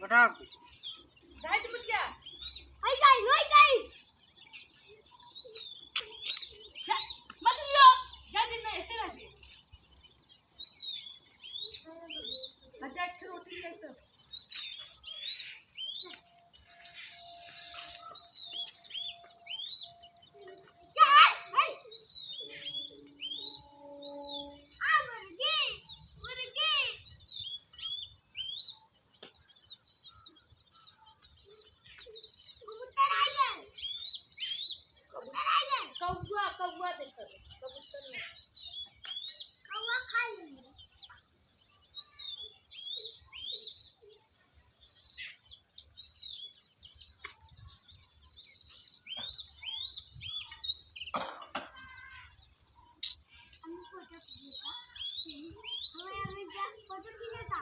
बटा જાય તો બચ્ચા આઈ જાય રોઈ ગઈ મત લ્યો જલ્દી મે એસે રાખે અચ્છા એક રોટી લે તો कौवा देखो कबूतर ने कौवा खा ले हम फोटो खींचा हमें जा फोटो खींचा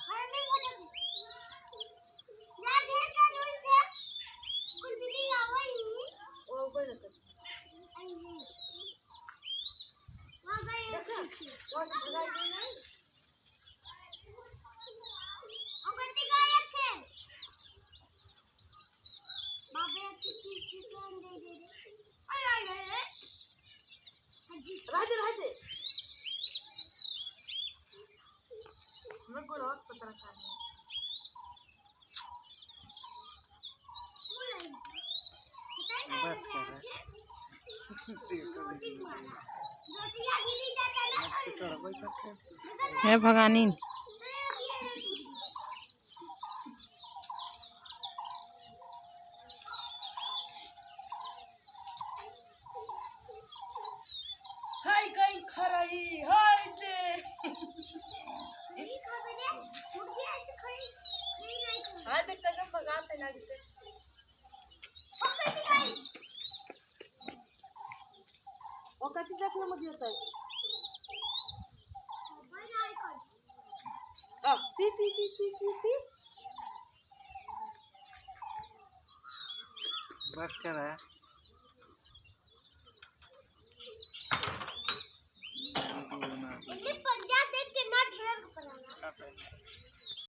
अरे नहीं फोटो या ढेर का रोई थे कुछ भी नहीं आवा ही ओ बोल तो आई वहां गए वो भगा दे ना अगती गए थे बाबे की चिकन दे दे आय आय आय राजे मैं को रोट पता करना बस कर रोटियां गिरी जाता ना थोड़ा कोई करते है भगानी हाय कहीं खराई हाय दे नहीं खबर है मुर्गी ऐसे खड़ी नहीं खड़ी हाय देख कसम भगाते ना दिखे पकड़ गई वो कति देखने मुझे होता है बनाई कर अब ती बस कर है इतने पंजा देख के ना ढेर पड़ा